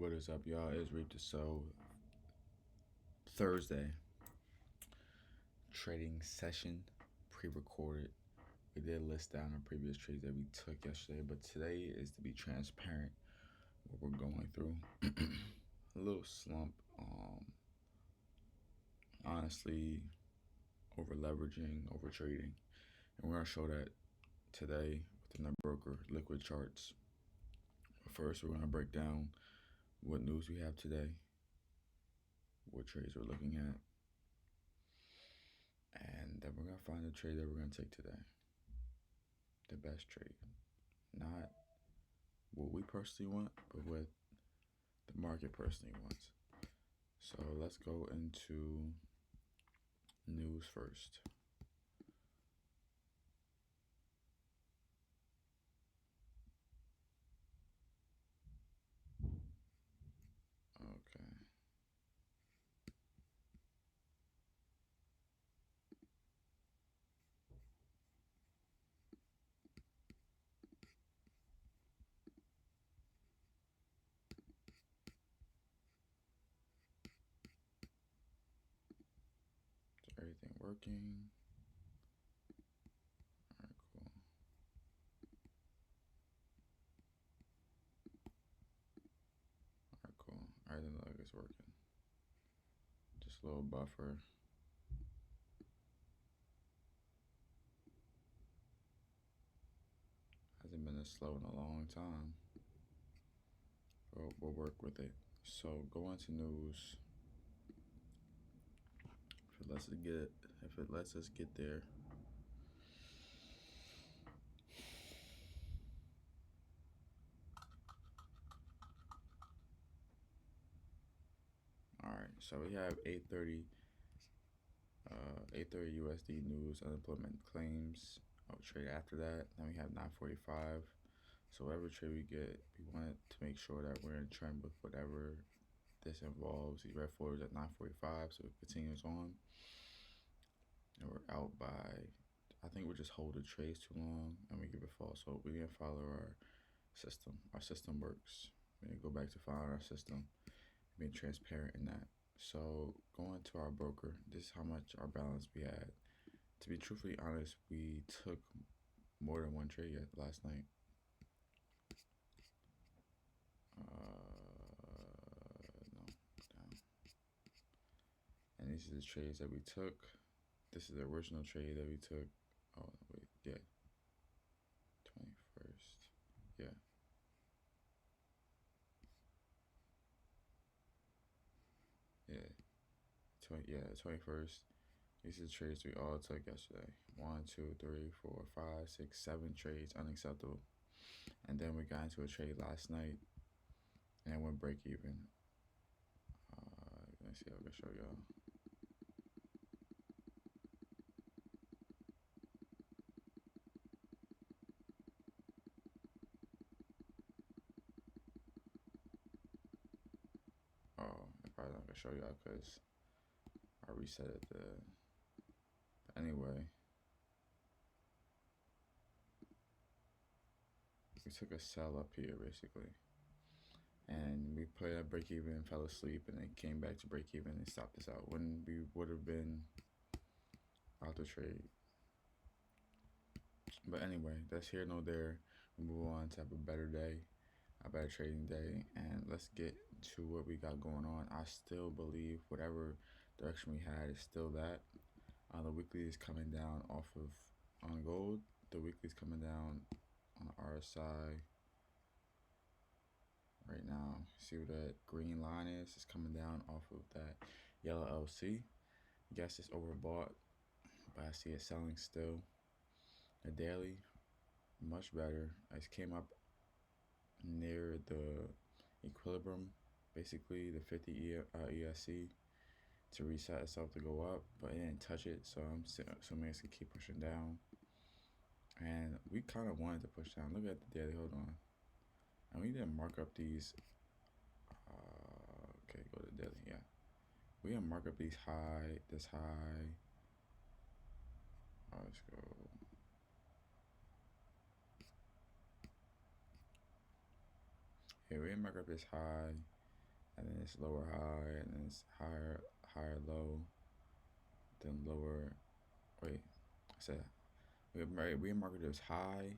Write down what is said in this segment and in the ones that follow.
What is up, y'all? It's Reap2Sow. Thursday trading session, pre-recorded. We did list down our previous trades that we took yesterday, but today is to be transparent what we're going through. A little slump. Honestly, over leveraging, over trading, and we're gonna show that today within our broker liquid charts. But first, we're gonna break down what news we have today, what trades we're looking at, and then we're gonna find the trade that we're gonna take today. The best trade. Not what we personally want, but what the market personally wants. So let's go into news first. Okay. Is everything working? Alright, cool. Alright, cool. Everything looks like it's working. Just a little buffer. Hasn't been this slow in a long time. But we'll work with it. So go into news. If it lets us get there. Alright, so we have 8:30 USD news, unemployment claims. I'll trade after that. Then we have 9:45. So whatever trade we get, we want to make sure that we're in trend with whatever this involves. The red floor is at 9:45, so it continues on. And we're out by, I think we just hold the trades too long and we give it false. So we didn't follow our system. Our system works. We need to go back to following our system, being transparent in that. So going to our broker, this is how much our balance we had. To be truthfully honest, we took more than one trade yet last night. No, down. And these are the trades that we took. This is the original trade that we took. Oh, wait, yeah. 21st. Yeah. Yeah. 21st. These are the trades we all took yesterday. 1, 2, 3, 4, 5, 6, 7 trades, unacceptable. And then we got into a trade last night and went break even. Let's see if I can show y'all. Oh, I'm probably not gonna show y'all because I reset it. But anyway, we took a sell up here basically, and we played at break even and fell asleep, and then came back to break even and stopped us out. When we would have been out the trade. But anyway, that's here no there. We move on to have a better day, a better trading day, and let's get to what we got going on. I still believe whatever direction we had is still that. The weekly is coming down off of on gold. The weekly is coming down on the RSI right now. See what that green line is? It's coming down off of that yellow LC. Guess it's overbought, but I see it selling still. The daily, much better. It came up near the equilibrium, basically the 50 ESC to reset itself to go up, but it didn't touch it, so I'm assuming it's gonna keep pushing down. And we kind of wanted to push down. Look at the daily, hold on. And we didn't mark up these. Okay, go to daily, yeah. We didn't mark up these this high. Let's go. Yeah, we didn't mark up this high. and then it's lower high, and then it's higher low, then lower. Wait, I said we market as high.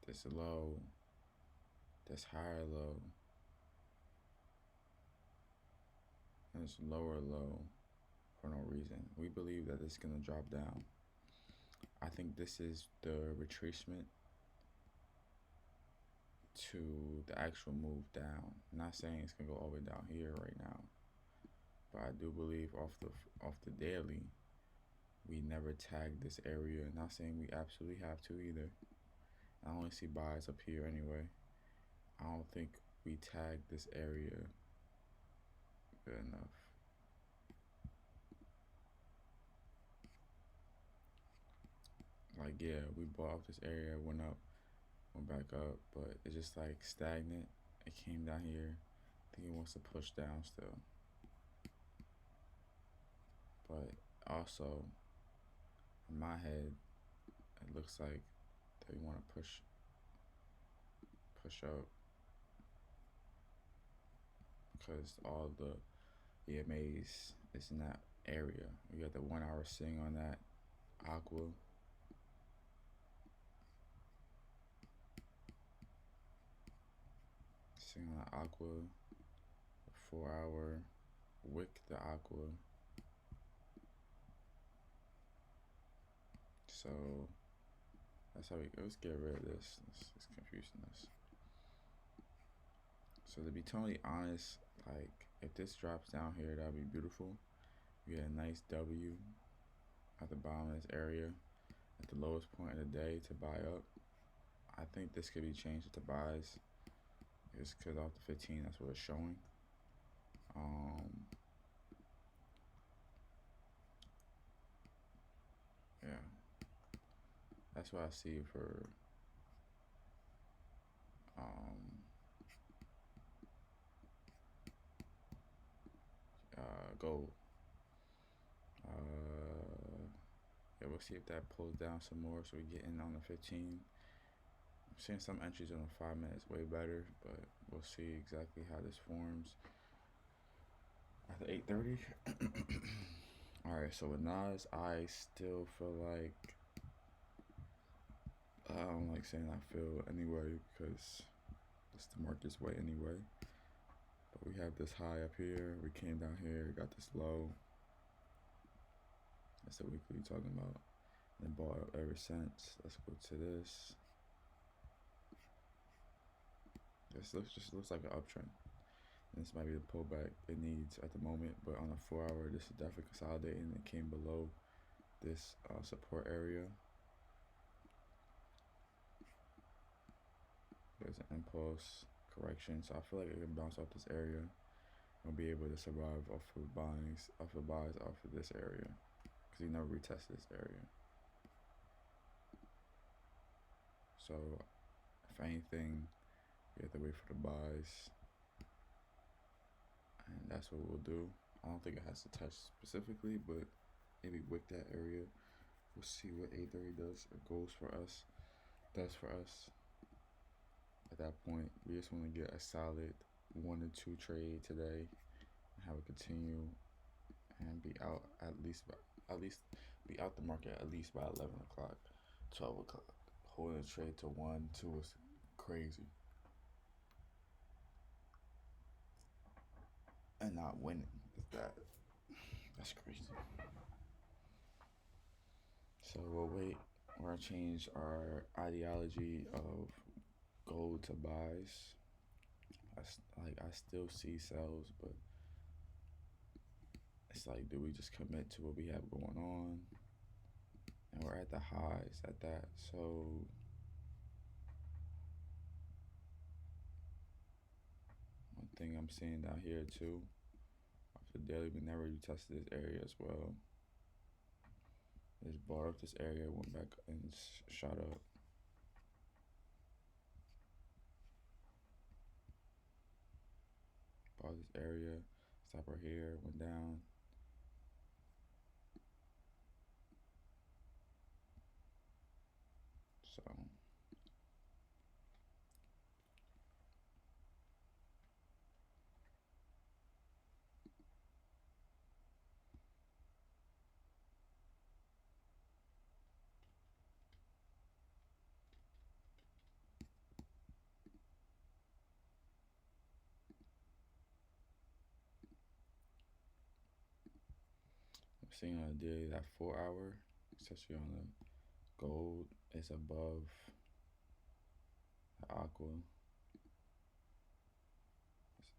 This low, this higher low, and this lower low for no reason. We believe that it's gonna drop down. I think this is the retracement to the actual move down. I'm not saying it's gonna go all the way down here right now, but I do believe off the daily, we never tag this area. Not saying we absolutely have to either. I only see buys up here anyway. I don't think we tag this area good enough. Like, yeah, we bought off this area, went up, went back up, but it's just like stagnant. It came down here. I think it wants to push down still. But also, in my head, it looks like they want to push up because all the EMAs is in that area. We got the 1 hour swing on that aqua. Swing on the aqua. 4 hour wick the aqua. So that's how let's get rid of this. It's confusing us. So to be totally honest, like if this drops down here, that'd be beautiful. We get a nice W at the bottom of this area at the lowest point of the day to buy up. I think this could be changed to buys. It's because off the 15, that's what it's showing. Yeah, that's what I see for gold. Yeah, we'll see if that pulls down some more so we get in on the 15. I'm seeing some entries on the 5 minutes way better, but we'll see exactly how this forms at the 8:30. Alright, so with Nas, I still feel like I don't like saying I feel anyway because it's the market's way anyway. But we have this high up here. We came down here, got this low. That's the weekly we're talking about. And bought up ever since. Let's go to this. This looks like an uptrend. And this might be the pullback it needs at the moment, but on a 4 hour, this is definitely consolidating. It came below this support area. There's an impulse correction, so I feel like it can bounce off this area and be able to survive off of buys off of this area because you never retest this area. So if anything, we have to wait for the buys, and that's what we'll do. I don't think it has to touch specifically, but maybe wick that area. We'll see what 8:30 does or does for us. At that point, we just want to get a solid 1 or 2 trade today and have it continue and be out at least be out the market at least by 11 o'clock, 12 o'clock. Holding a trade to 1, 2 is crazy. And not winning that's crazy. So we'll wait. We're gonna change our ideology of gold to buys. I still see sells, but it's like, do we just commit to what we have going on? And we're at the highs at that. So one thing I'm seeing down here too, off the daily, we never retested this area as well. Just bought up this area, went back and shot up. Bought this area, stop right here, went down. So Seeing on the daily, that 4 hour, especially on the gold, is above the aqua.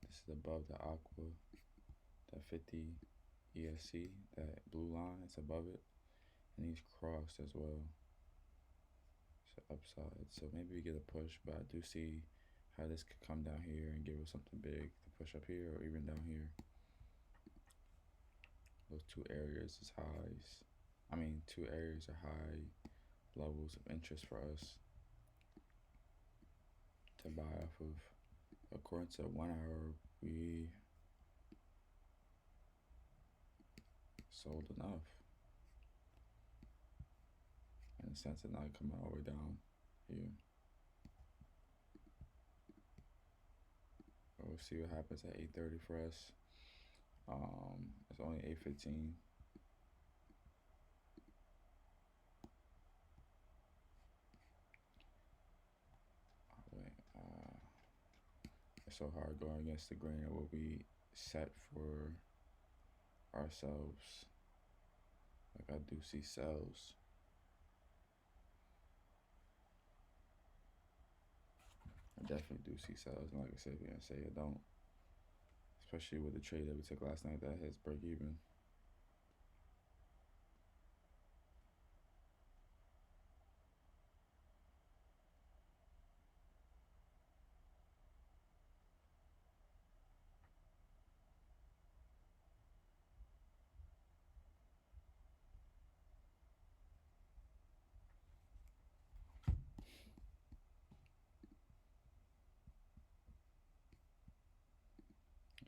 This is above the aqua, that 50 ESC, that blue line, it's above it. And he's crossed as well. So upside. So maybe we get a push, but I do see how this could come down here and give us something big to push up here or even down here. Those two areas is highs. I mean, two areas are high levels of interest for us to buy off of. According to 1 hour, we sold enough. In a sense of not coming all the way down here. But we'll see what happens at 8:30 for us. It's only 8:15. It's so hard going against the grain of what we set for ourselves. Like I do see selves. I definitely do see selves, and like I said, if you're gonna say it, don't. Especially with the trade that we took last night that hits break even.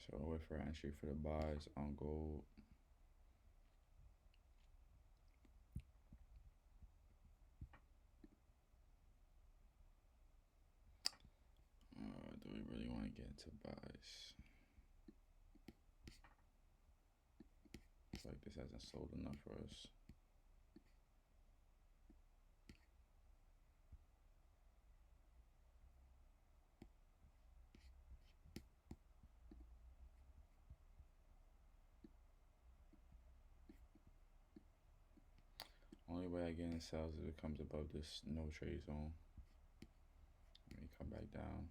So I'll wait for entry for the buys on gold. Do we really want to get into buys? I feel like this hasn't sold enough for us. Only way I get in sales is if it comes above this no trade zone. Let me come back down.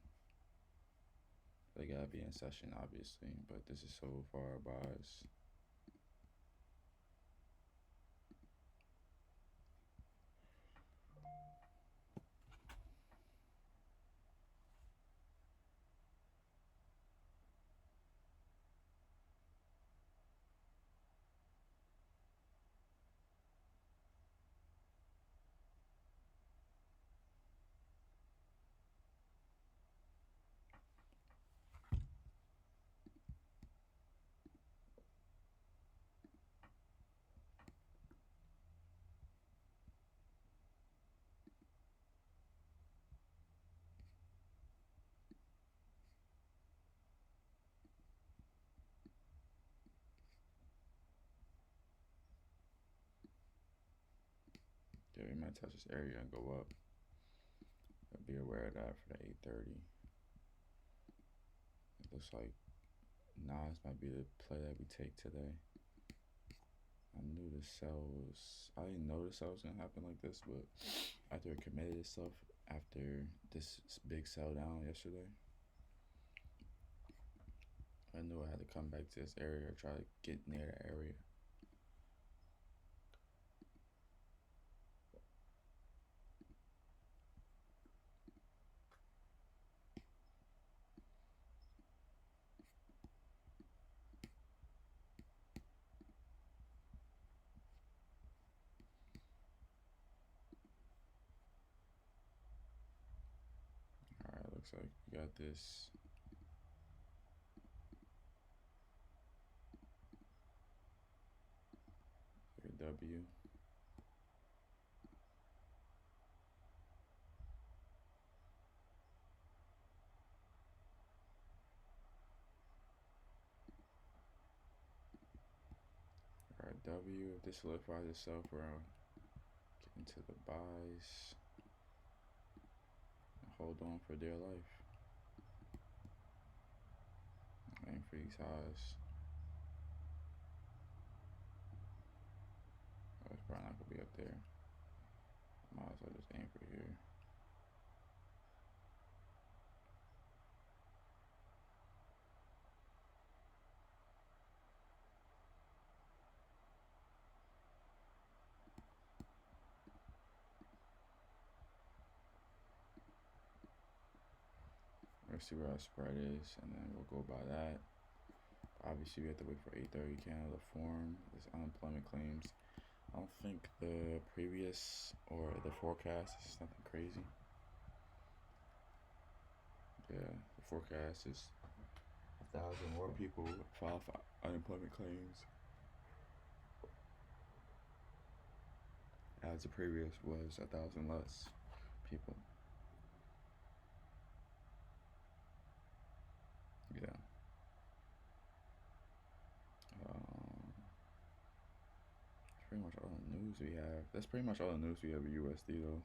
They gotta be in session, obviously, but this is so far buys. Yeah, we might touch this area and go up. But be aware of that for the 8:30. It looks like Nas might be the play that we take today. I knew the sell was, I didn't know the sell was gonna happen like this, but after it committed itself after this big sell down yesterday, I knew I had to come back to this area or try to get near the area. Alright, looks like we got this. W. Alright, W. If this solidifies itself, we're gonna get into the buys and hold on for dear life. Aim for these highs. probably not gonna be up there. Might as well just aim for here. Let's see where our spread is, and then we'll go by that. Obviously, we have to wait for 8:30 Canada to form. This unemployment claims. I don't think the previous or the forecast is nothing crazy. Yeah, the forecast is 1,000 more people file for unemployment claims as the previous was 1,000 less people. Yeah. That's pretty much all the news we have. That's pretty much all the news we have with USD though.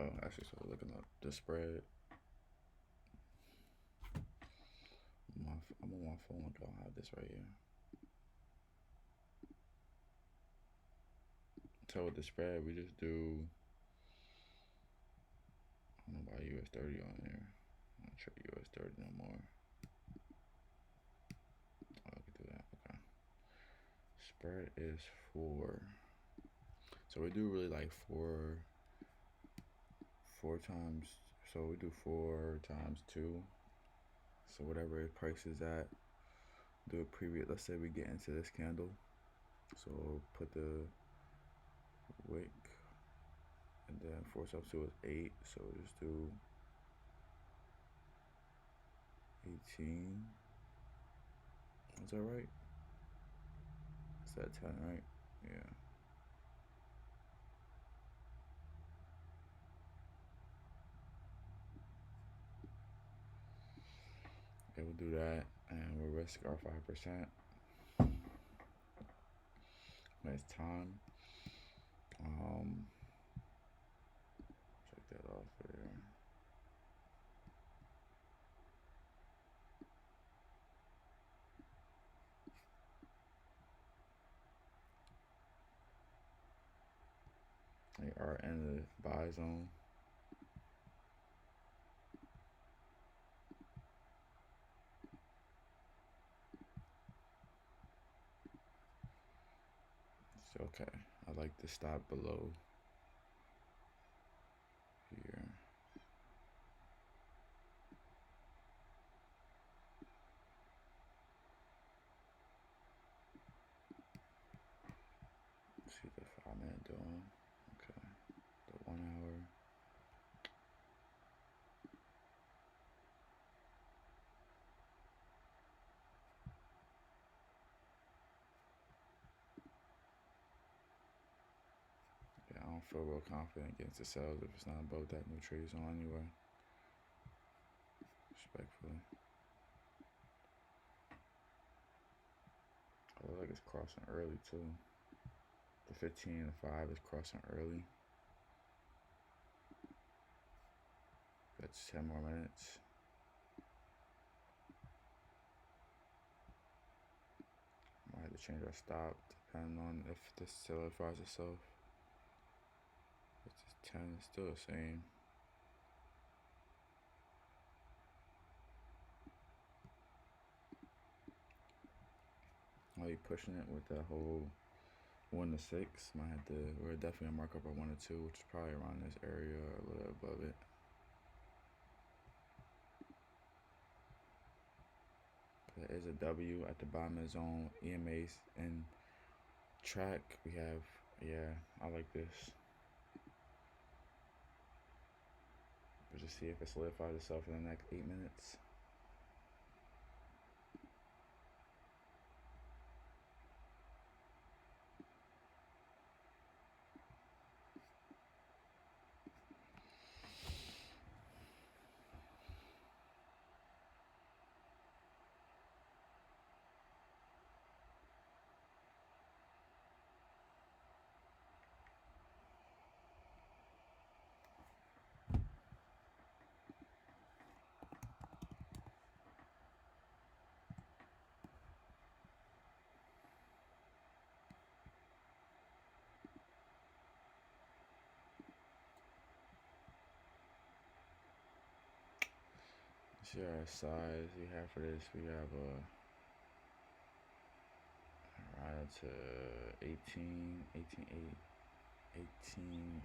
Oh, actually, so looking up the spread. I'm on my phone. I don't have this right here. So with the spread, we just do. I don't know about US 30 on here. I'm not sure US 30 no more. Oh, I can do that. Okay. Spread is 4. So we do really like four times. So we do 4 times 2. So whatever the price is at, do a previous. Let's say we get into this candle. So put the wick, and then 4 times 2 is 8. So just do 18. Is that right? Is that 10, right? Yeah. Okay, we'll do that, and we'll risk our 5%. When it's time. Check that off there. They are in the buy zone. So, okay, I like to stop below here. See the 5-minute doing. Okay, the 1 hour. Yeah, I don't feel real confident against the selves if it's not above that new trade zone anyway. Respectfully. I look like it's crossing early too. The 15 and 5 is crossing early. That's 10 more minutes. Might have to change our stop depending on if this solidifies itself. If it's 10, it's still the same. I'll be pushing it with that whole 1 to 6. Might have to. We're definitely gonna mark up at 1 to 2, which is probably around this area or a little above it. There is a W at the bottom of the zone. EMAs and track. We have. Yeah, I like this. But just see if it solidifies itself in the next 8 minutes. See our size we have for this. We have right to 18, 18, 18,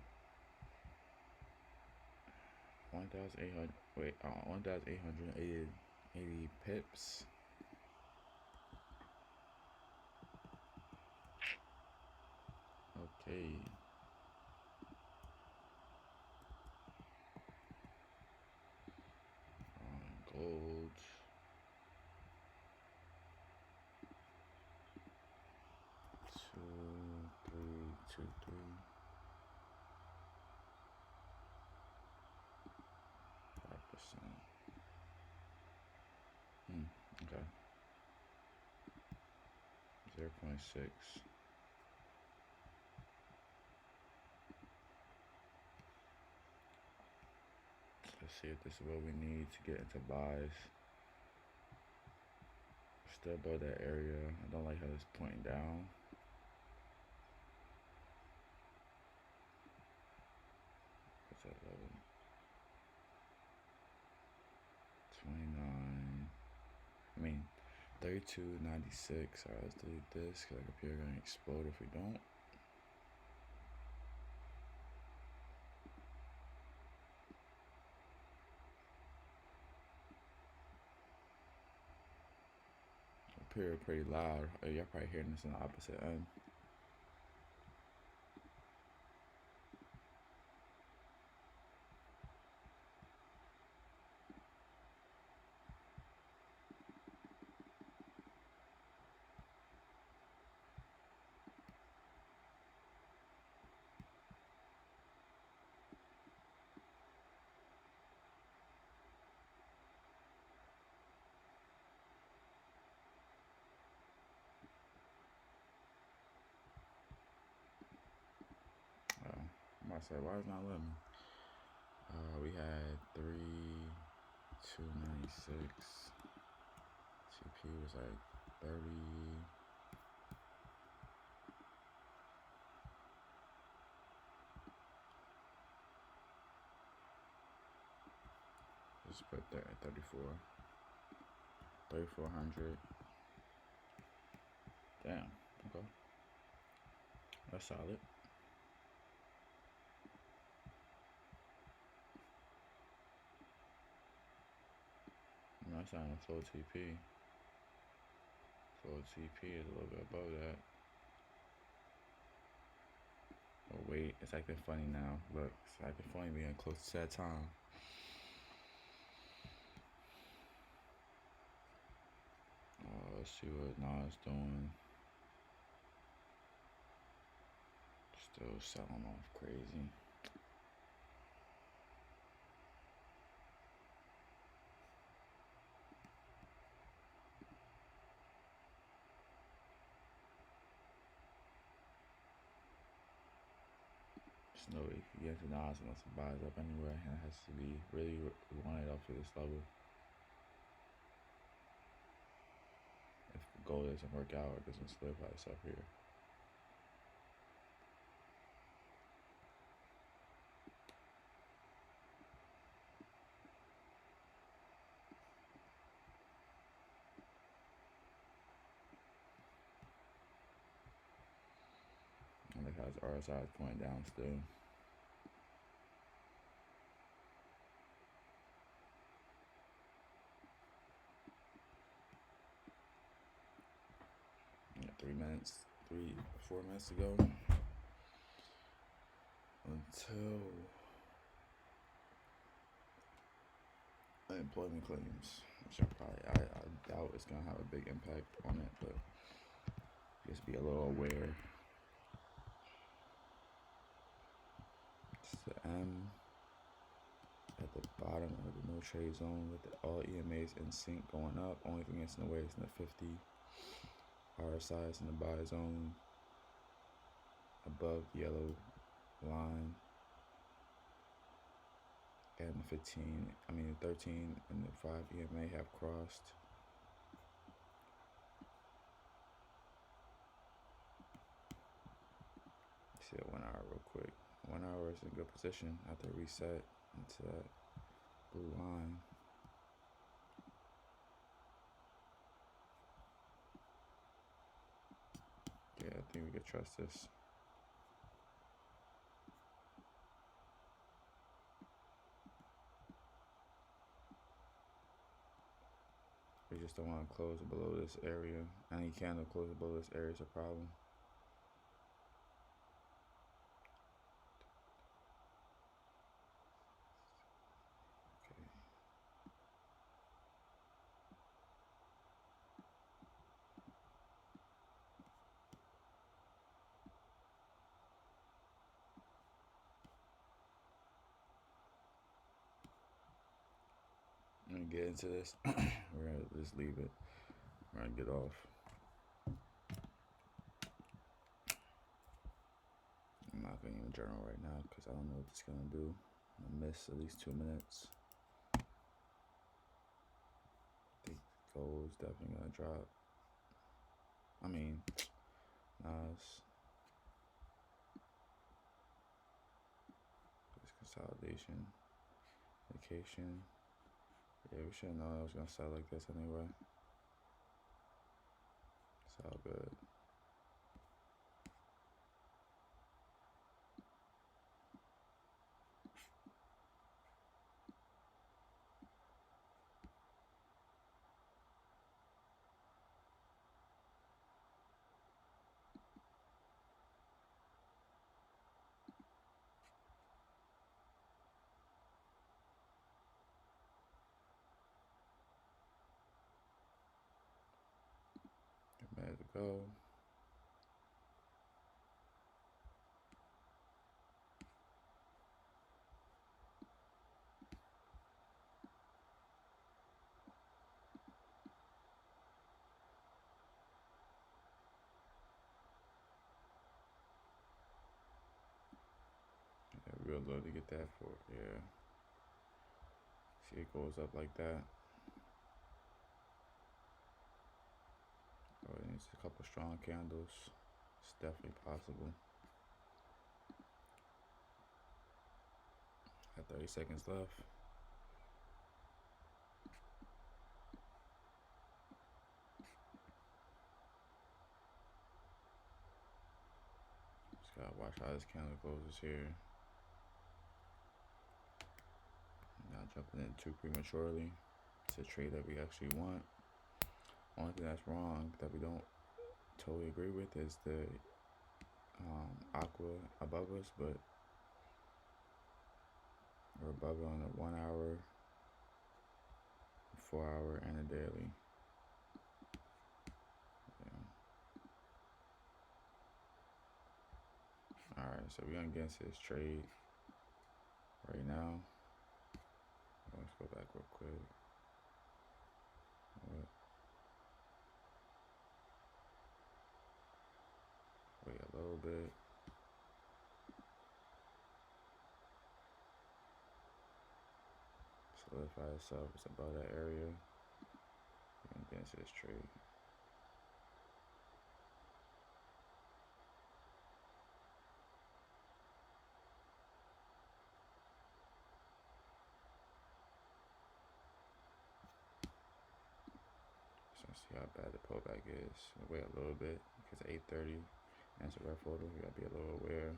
1,800. Wait, 1,880 pips. Okay. Gold. 2, 3, 2, 3. 5%. Okay. 0.6. Let's see if this is what we need to get into buys. Still above that area. I don't like how it's pointing down. What's that level? 29. I mean, 32.96. Alright, let's delete this because our computer gonna explode if we don't. Computer pretty loud. Oh, y'all probably hearing this on the opposite end. I'm about to say, why is it not letting me? We had 3,296. TP was like 30. Just put that at 34. 3,400. Damn. Okay. That's solid. That's not a full TP. Full TP is a little bit above that. Oh wait, it's acting funny now. Look, it's acting funny being close to that time. Let's see what Nas doing. Still selling off crazy. There's no way you can get to Nas unless it buys up anyway, and it has to be really wanted up to this level. If the goal doesn't work out, it doesn't solidify itself here. And look how his RSI is pointing down still. Yeah, 4 minutes to go until unemployment claims, which I doubt it's gonna have a big impact on it, but just be a little aware. It's the M at the bottom of the no trade zone with all EMAs in sync going up. Only thing that's in the way is in the 50. RSI is in the buy zone above the yellow line. And the 13 and the 5 EMA have crossed. See a 1 hour real quick. 1 hour is in good position after reset into that blue line. Yeah, I think we can trust this. We just don't want to close below this area. Any candle close below this area is a problem. Okay. I'm gonna get into this. We're gonna just leave it. We're gonna get off. I'm not gonna even journal right now because I don't know what it's gonna do. I'm gonna miss at least 2 minutes. I think gold is definitely gonna drop. I mean, Nas. This consolidation. Vacation. Yeah, we should have known it was gonna start like this anyway. It's all good. A minute to go. Yeah, real low to get that for, yeah. See, it goes up like that. Oh, it needs a couple strong candles. It's definitely possible. Got 30 seconds left. Just gotta watch how this candle closes here. Not jumping in too prematurely. It's a trade that we actually want. Only thing that's wrong that we don't totally agree with is the aqua above us, but we're above it on the 1 hour, 4 hour, and a daily. Yeah. Alright, so we're gonna get into this trade right now. Let's go back real quick. Wait a little bit. Solidify itself. It's above that area. We're gonna get into this trade. So see how bad the pullback is. Wait a little bit because 8:30 and it's a red photo. We gotta be a little aware.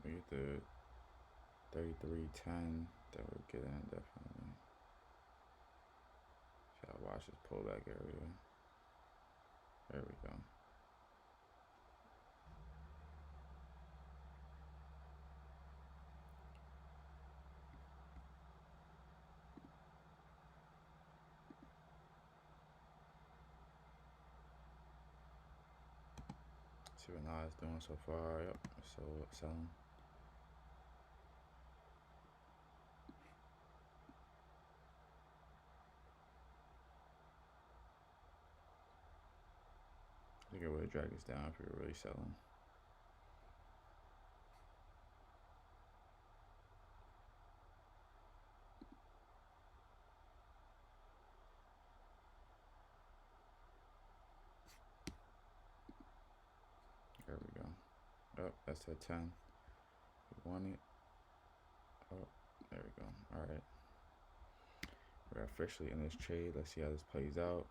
We get the 33.10 that we're getting definitely. Gotta watch this pullback area. There we go. See what Nas is doing so far. Yep, so selling. I think it would drag us down if we were really selling. Oh, that's a 10. We want it. Oh, there we go. All right. We're officially in this trade. Let's see how this plays out.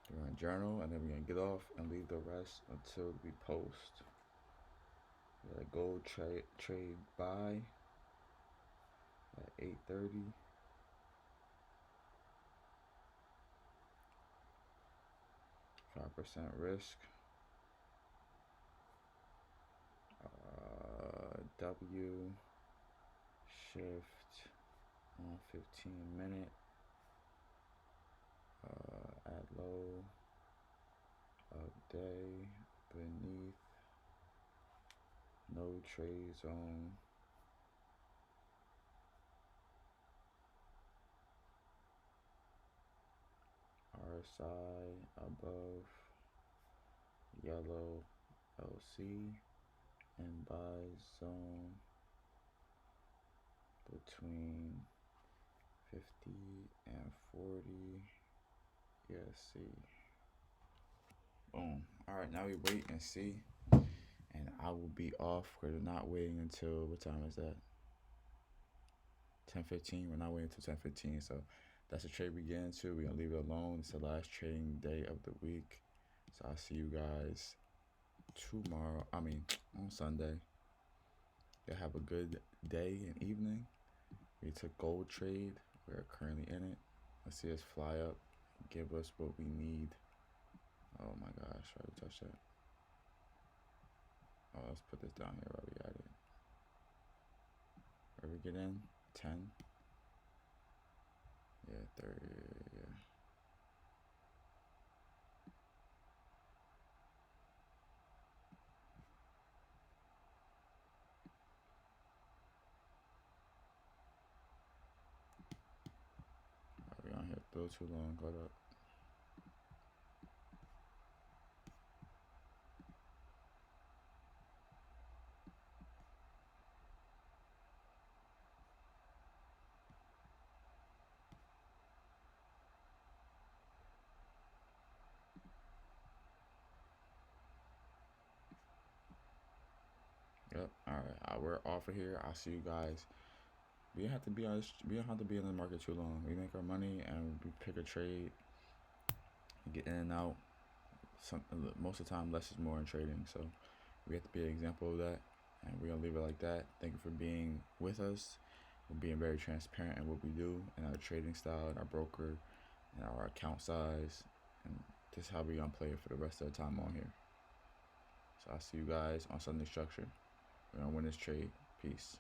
We're going to journal, and then we're going to get off and leave the rest until we post. We got a gold trade buy at 8:30. 5% risk. W shift on 15-minute. At low of day beneath no trade zone. RSI above yellow LC and buy zone between 50 and 40 ESC. Boom. All right, now we wait and see, and I will be off because we're not waiting until, what time is that? 10:15. We're not waiting until 10:15, so that's the trade we get into. We're gonna leave it alone. It's the last trading day of the week, so I'll see you guys tomorrow. On Sunday. You'll have a good day and evening. We took gold trade. We're currently in it. Let's see us fly up, give us what we need. Oh my gosh, why did we touch that? Oh, let's put this down here while we got it. Where we get in? 10? Yeah, 30, yeah. Are we on here a little too long? Hold up. Yep. All right. We're off of here. I'll see you guys. We don't have to be on. We don't have to be in the market too long. We make our money and we pick a trade, get in and out. Most of the time, less is more in trading. So we have to be an example of that, and we're gonna leave it like that. Thank you for being with us. We're being very transparent in what we do and our trading style and our broker and our account size, and this is how we're gonna play it for the rest of the time on here. So I'll see you guys on Sunday Structure. We're gonna win this trade. Peace.